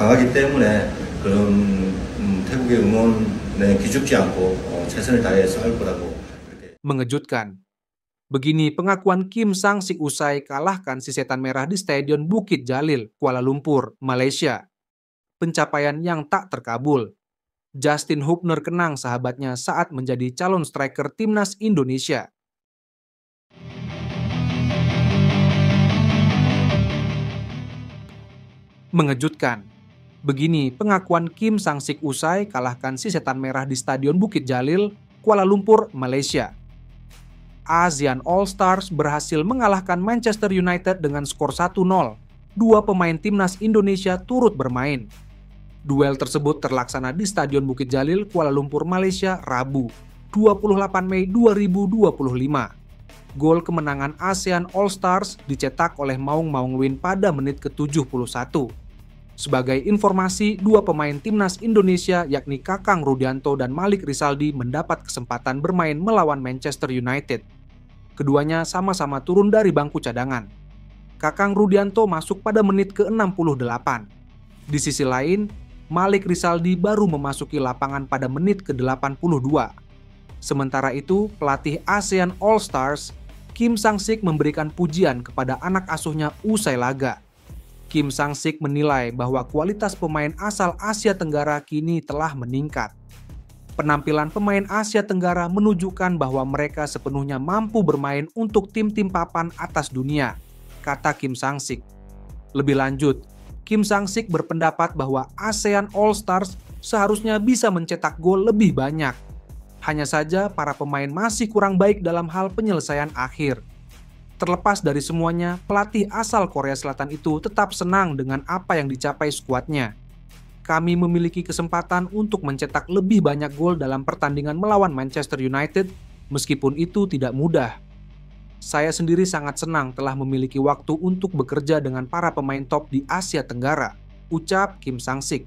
강하기 때문에 그런 태국의 응원에 기죽지 않고 최선을 다해 싸울 거라고. Mengejutkan. Begini pengakuan Kim Sang-sik usai kalahkan si Setan Merah di Stadion Bukit Jalil, Kuala Lumpur, Malaysia. Pencapaian yang tak terkabul. Justin Hubner kenang sahabatnya saat menjadi calon striker timnas Indonesia. Mengejutkan. Begini pengakuan Kim Sang-sik usai kalahkan si Setan Merah di Stadion Bukit Jalil, Kuala Lumpur, Malaysia. ASEAN All Stars berhasil mengalahkan Manchester United dengan skor 1-0. Dua pemain timnas Indonesia turut bermain. Duel tersebut terlaksana di Stadion Bukit Jalil, Kuala Lumpur, Malaysia, Rabu, 28 Mei 2025. Gol kemenangan ASEAN All Stars dicetak oleh Maung Maung Win pada menit ke-71. Sebagai informasi, dua pemain timnas Indonesia yakni Kakang Rudianto dan Malik Rizaldi mendapat kesempatan bermain melawan Manchester United. Keduanya sama-sama turun dari bangku cadangan. Kakang Rudianto masuk pada menit ke-68. Di sisi lain, Malik Rizaldi baru memasuki lapangan pada menit ke-82. Sementara itu, pelatih ASEAN All Stars, Kim Sang-sik memberikan pujian kepada anak asuhnya usai laga. Kim Sang-sik menilai bahwa kualitas pemain asal Asia Tenggara kini telah meningkat. Penampilan pemain Asia Tenggara menunjukkan bahwa mereka sepenuhnya mampu bermain untuk tim-tim papan atas dunia, kata Kim Sang-sik. Lebih lanjut, Kim Sang-sik berpendapat bahwa ASEAN All Stars seharusnya bisa mencetak gol lebih banyak. Hanya saja para pemain masih kurang baik dalam hal penyelesaian akhir. Terlepas dari semuanya, pelatih asal Korea Selatan itu tetap senang dengan apa yang dicapai skuadnya. Kami memiliki kesempatan untuk mencetak lebih banyak gol dalam pertandingan melawan Manchester United, meskipun itu tidak mudah. Saya sendiri sangat senang telah memiliki waktu untuk bekerja dengan para pemain top di Asia Tenggara, ucap Kim Sang-sik.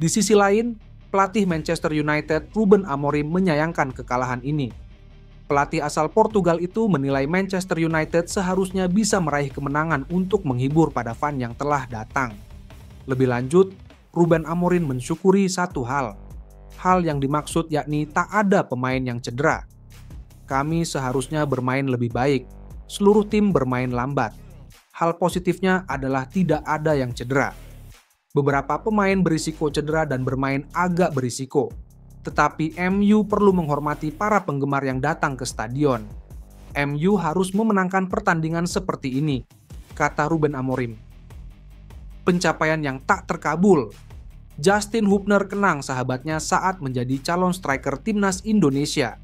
Di sisi lain, pelatih Manchester United Ruben Amorim menyayangkan kekalahan ini. Pelatih asal Portugal itu menilai Manchester United seharusnya bisa meraih kemenangan untuk menghibur pada fan yang telah datang. Lebih lanjut, Ruben Amorim mensyukuri satu hal. Hal yang dimaksud yakni tak ada pemain yang cedera. Kami seharusnya bermain lebih baik. Seluruh tim bermain lambat. Hal positifnya adalah tidak ada yang cedera. Beberapa pemain berisiko cedera dan bermain agak berisiko. Tetapi MU perlu menghormati para penggemar yang datang ke stadion. MU harus memenangkan pertandingan seperti ini, kata Ruben Amorim. Pencapaian yang tak terkabul. Justin Hubner kenang sahabatnya saat menjadi calon striker timnas Indonesia.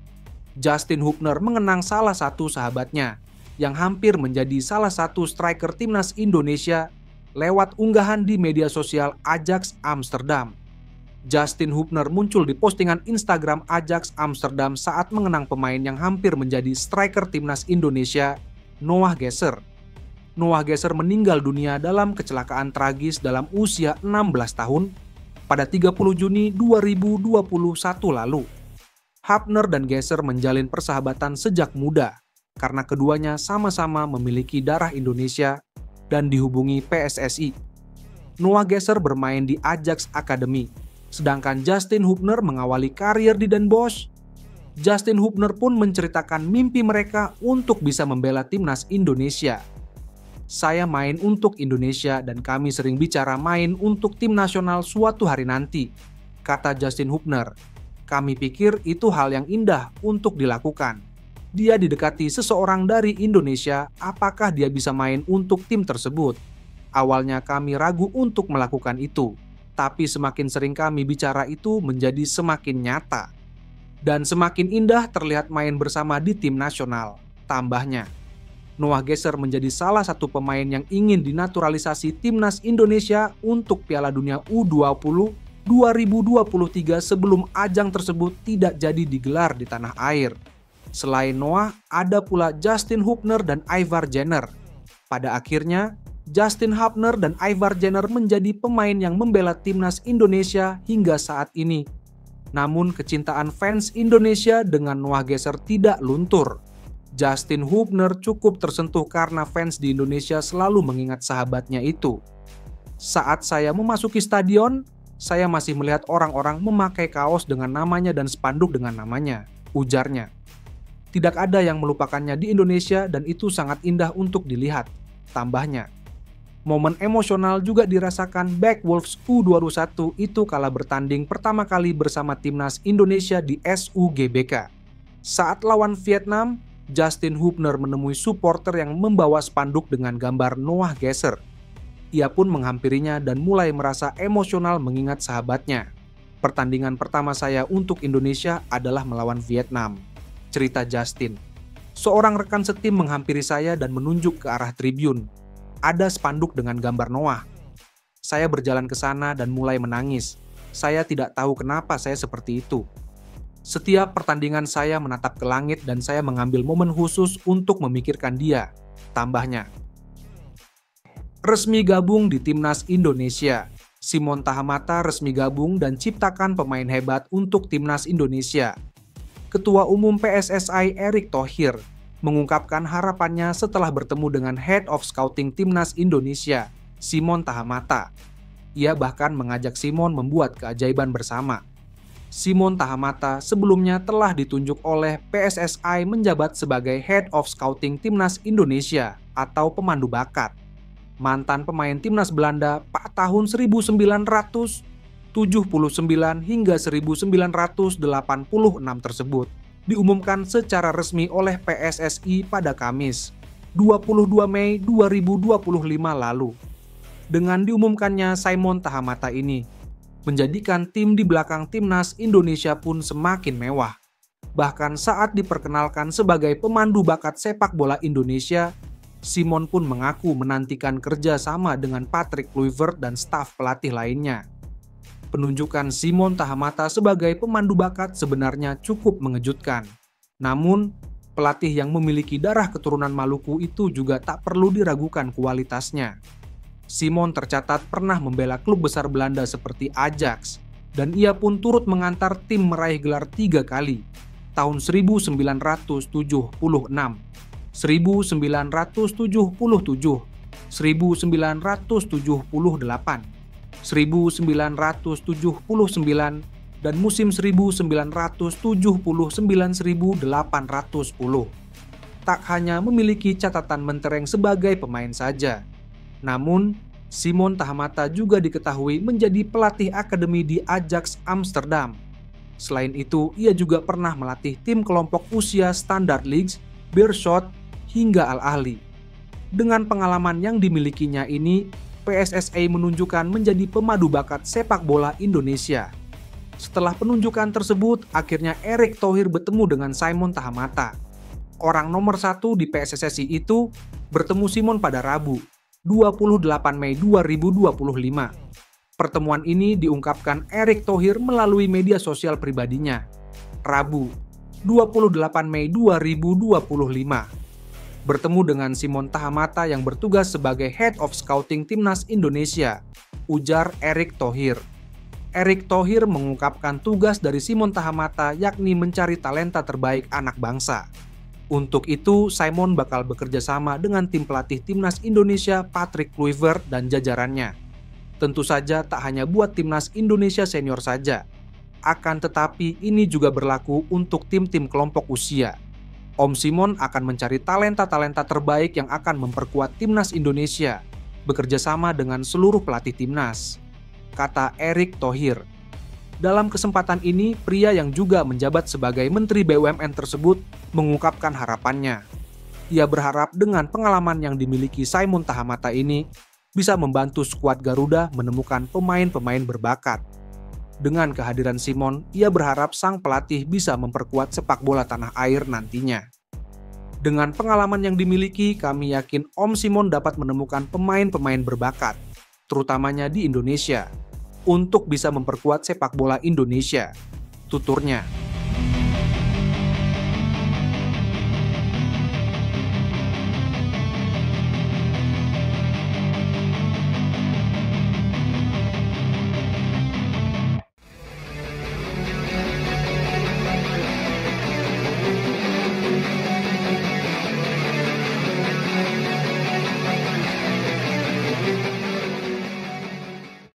Justin Hubner mengenang salah satu sahabatnya yang hampir menjadi salah satu striker timnas Indonesia lewat unggahan di media sosial Ajax Amsterdam. Justin Hubner muncul di postingan Instagram Ajax Amsterdam saat mengenang pemain yang hampir menjadi striker timnas Indonesia, Noah Gesser. Noah Gesser meninggal dunia dalam kecelakaan tragis dalam usia 16 tahun pada 30 Juni 2021 lalu. Hubner dan Gesser menjalin persahabatan sejak muda karena keduanya sama-sama memiliki darah Indonesia dan dihubungi PSSI. Noah Gesser bermain di Ajax Academy, sedangkan Justin Hubner mengawali karir di Den Bosch. Justin Hubner pun menceritakan mimpi mereka untuk bisa membela timnas Indonesia. Saya main untuk Indonesia dan kami sering bicara main untuk tim nasional suatu hari nanti, kata Justin Hubner. Kami pikir itu hal yang indah untuk dilakukan. Dia didekati seseorang dari Indonesia, apakah dia bisa main untuk tim tersebut? Awalnya kami ragu untuk melakukan itu, tapi semakin sering kami bicara itu menjadi semakin nyata. Dan semakin indah terlihat main bersama di tim nasional, tambahnya. Noah Gesser menjadi salah satu pemain yang ingin dinaturalisasi timnas Indonesia untuk Piala Dunia U20 2023 sebelum ajang tersebut tidak jadi digelar di tanah air. Selain Noah, ada pula Justin Hubner dan Ivar Jenner. Pada akhirnya, Justin Hubner dan Ivar Jenner menjadi pemain yang membela timnas Indonesia hingga saat ini. Namun kecintaan fans Indonesia dengan Noah Gesser tidak luntur. Justin Hubner cukup tersentuh karena fans di Indonesia selalu mengingat sahabatnya itu. Saat saya memasuki stadion, saya masih melihat orang-orang memakai kaos dengan namanya dan spanduk dengan namanya, ujarnya. Tidak ada yang melupakannya di Indonesia dan itu sangat indah untuk dilihat, tambahnya. Momen emosional juga dirasakan Back Wolves U21 itu kala bertanding pertama kali bersama timnas Indonesia di SUGBK. Saat lawan Vietnam, Justin Hubner menemui supporter yang membawa spanduk dengan gambar Noah Gesser. Ia pun menghampirinya dan mulai merasa emosional mengingat sahabatnya. Pertandingan pertama saya untuk Indonesia adalah melawan Vietnam, cerita Justin. Seorang rekan setim menghampiri saya dan menunjuk ke arah tribun. Ada spanduk dengan gambar Noah. Saya berjalan ke sana dan mulai menangis. Saya tidak tahu kenapa saya seperti itu. Setiap pertandingan saya menatap ke langit dan saya mengambil momen khusus untuk memikirkan dia, tambahnya. Resmi gabung di Timnas Indonesia. Simon Tahamata resmi gabung dan ciptakan pemain hebat untuk Timnas Indonesia. Ketua Umum PSSI Erick Thohir mengungkapkan harapannya setelah bertemu dengan Head of Scouting Timnas Indonesia, Simon Tahamata. Ia bahkan mengajak Simon membuat keajaiban bersama. Simon Tahamata sebelumnya telah ditunjuk oleh PSSI menjabat sebagai Head of Scouting Timnas Indonesia atau pemandu bakat. Mantan pemain timnas Belanda pada tahun 1979 hingga 1986 tersebut diumumkan secara resmi oleh PSSI pada Kamis, 22 Mei 2025 lalu. Dengan diumumkannya Simon Tahamata ini, menjadikan tim di belakang timnas Indonesia pun semakin mewah. Bahkan saat diperkenalkan sebagai pemandu bakat sepak bola Indonesia, Simon pun mengaku menantikan kerja sama dengan Patrick Kluivert dan staf pelatih lainnya. Penunjukan Simon Tahamata sebagai pemandu bakat sebenarnya cukup mengejutkan. Namun, pelatih yang memiliki darah keturunan Maluku itu juga tak perlu diragukan kualitasnya. Simon tercatat pernah membela klub besar Belanda seperti Ajax, dan ia pun turut mengantar tim meraih gelar 3 kali, tahun 1976. 1977, 1978, 1979, dan musim 1979-1810. Tak hanya memiliki catatan mentereng sebagai pemain saja, namun Simon Tahamata juga diketahui menjadi pelatih akademi di Ajax Amsterdam. Selain itu, ia juga pernah melatih tim kelompok usia Standard Liège, Beerschot, hingga Al-Ahli. Dengan pengalaman yang dimilikinya ini, PSSI menunjukkan menjadi pemadu bakat sepak bola Indonesia. Setelah penunjukan tersebut, akhirnya Erick Thohir bertemu dengan Simon Tahamata. Orang nomor 1 di PSSI itu bertemu Simon pada Rabu, 28 Mei 2025. Pertemuan ini diungkapkan Erick Thohir melalui media sosial pribadinya. Rabu, 28 Mei 2025. Bertemu dengan Simon Tahamata yang bertugas sebagai Head of Scouting Timnas Indonesia, ujar Erick Thohir. Erick Thohir mengungkapkan tugas dari Simon Tahamata yakni mencari talenta terbaik anak bangsa. Untuk itu, Simon bakal bekerja sama dengan tim pelatih Timnas Indonesia Patrick Kluivert dan jajarannya. Tentu saja tak hanya buat Timnas Indonesia senior saja. Akan tetapi ini juga berlaku untuk tim-tim kelompok usia. Om Simon akan mencari talenta-talenta terbaik yang akan memperkuat Timnas Indonesia, bekerja sama dengan seluruh pelatih Timnas, kata Erick Thohir. Dalam kesempatan ini, pria yang juga menjabat sebagai Menteri BUMN tersebut mengungkapkan harapannya. Ia berharap dengan pengalaman yang dimiliki Simon Tahamata ini bisa membantu skuad Garuda menemukan pemain-pemain berbakat. Dengan kehadiran Simon, ia berharap sang pelatih bisa memperkuat sepak bola tanah air nantinya. Dengan pengalaman yang dimiliki, kami yakin Om Simon dapat menemukan pemain-pemain berbakat, terutamanya di Indonesia, untuk bisa memperkuat sepak bola Indonesia, tuturnya.